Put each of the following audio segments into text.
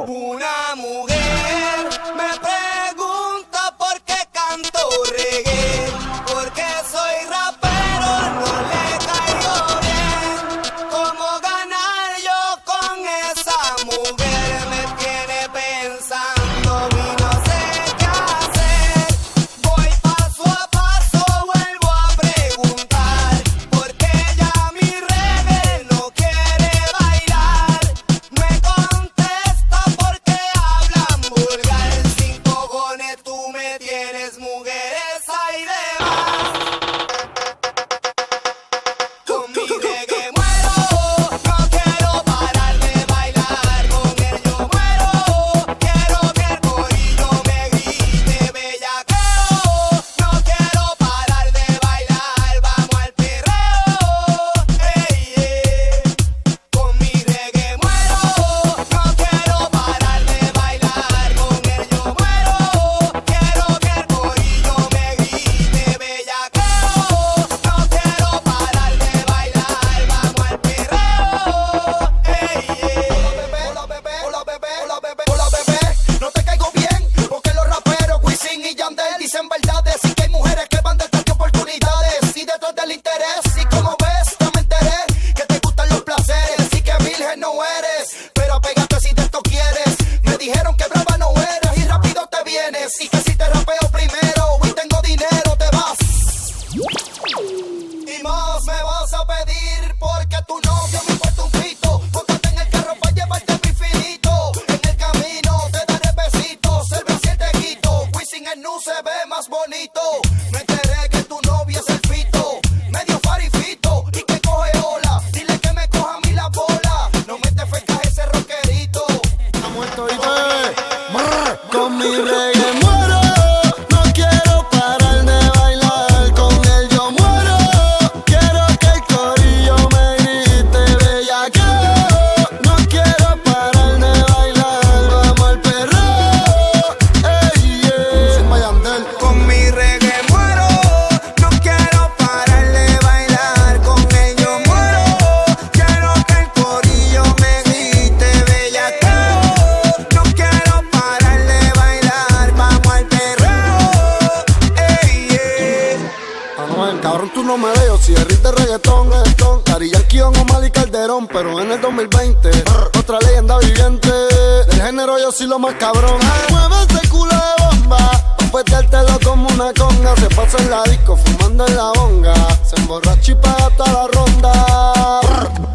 Una mujer me pregunta por qué canto reggae, porque soy rapero, no le caigo bien. ¿Cómo ganar yo con esa mujer? Me tiene pensando y no sé qué hacer. Voy paso a paso, vuelvo a preguntar, porque ya mi reggae no quiere bailar. Me contesta porque hablan vulgar. Sin cojones tú me tienes, mujeres hay de más. Con mi reggae muero, no quiero parar de bailar. Con él yo muero, quiero que el corillo me grite bellaqueo. No quiero parar de bailar, vamos al perreo. Con mi reggae muero, no quiero parar de bailar. Con él yo muero, quiero que el corillo me grite bellaqueo. No quiero parar de bailar, vamos al perreo. Hola bebé, hola bebé, hola bebé, hola bebé. No te caigo bien, porque los raperos Wisin y Yandel dicen verdades. Y que hay mujeres que van detrás de oportunidades y detrás del interés. Y como ves, ya me enteré que te gustan los placeres y que virgen no eres, pero apégate si de esto quieres. Me dijeron que brava no eres y rápido te vienes. Y que si te rapeo primero y tengo dinero te vas. Y más me vas a pedir porque tu novio me importa un pito. Póntate en el carro para llevarte mi finito. En el camino te daré besitos, el brasier te quito. Wisin el nu se ve más bonito. Me enteré que tu novio es el fito, medio farifito y que coge ola. Dile que me coja a mí la bola. No me te fecas ese rockerito. Está muerto y con mi reggae muero. No quiero parar de bailar. Con él yo muero. Quiero que el corillo me grite bellaqueo. No quiero parar de bailar. Vamos al perreo. Ey, yeah. Sin Yandel. Con mi reggae muero, no quiero parar de bailar. Con él yo muero, quiero que el corillo me grite bellaqueo. No quiero parar de bailar, vamos al perreo. Anuel, cabrón, tú no me veo. Si derrite reggaetón, Daddy Yankee, Don Omar y Calderón. Pero en el 2020, otra leyenda viviente. Del género yo soy lo más cabrón. Mueve ese culo de bomba, pa' petértelo como una conga. Se pasa en la disco, fumando en la bonga. Se emborracha y paga toda la ronda.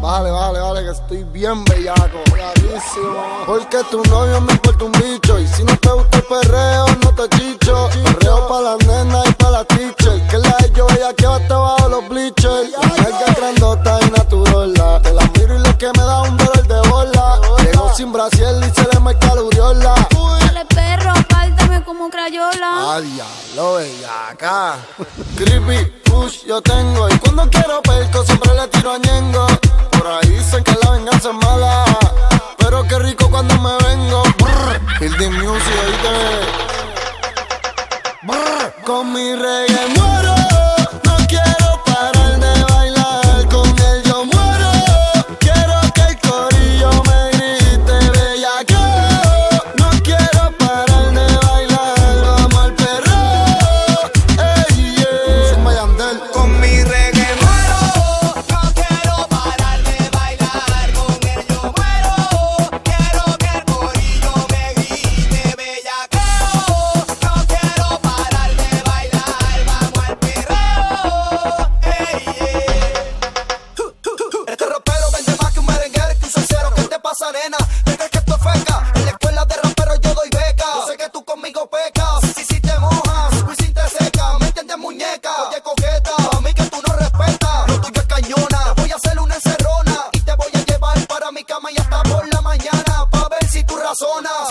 Vale, que estoy bien bellaco. Clarísimo. Porque tu novio me importa un bicho. Y si no te gusta el perreo, no te chicho. Perreo pa' las nenas y pa' la teacher. Que la de yo ella que va hasta bajo los bleachers. Mega grandota y naturola. Te la miro y lo que me da un dolor de bola. Llegó sin brasier y se le marca la uriola. Dale perro, pártame como crayola. Diablo, bellaca. Creepy, push yo tengo. Y cuando quiero perco siempre le tiro a Ñengo. Por ahí dicen que la venganza es mala, pero qué rico cuando me vengo. Building music, oíste. Con mi reggae muero. No quiero parar de bailar. Con él yo muero. Quiero que el corillo me grite bellaqueo. No quiero parar de bailar. Vamos al perreo. Ey, yeah. Sin Yandel. Con mi reggae muero, no quiero parar de bailar. Con él yo muero, quiero que el corillo me grite bellaqueo. No quiero parar de bailar, vamos al perreo. Este rapero vende más que un merenguero y que un salsero. ¿Qué te pasa, nena? ¿Te crees que esto es feca? En la escuela de rapero yo doy beca. Yo sé que tú conmigo pecas. Si te mojas, Wisin te seca. ¿Me entiendes, muñeca? Oye, coqueta, a mí que tú no respetas. Lo tuyo es cañona. Te voy a hacer una encerrona y te voy a llevar para mi cama y hasta por la mañana pa' ver si tú razonas.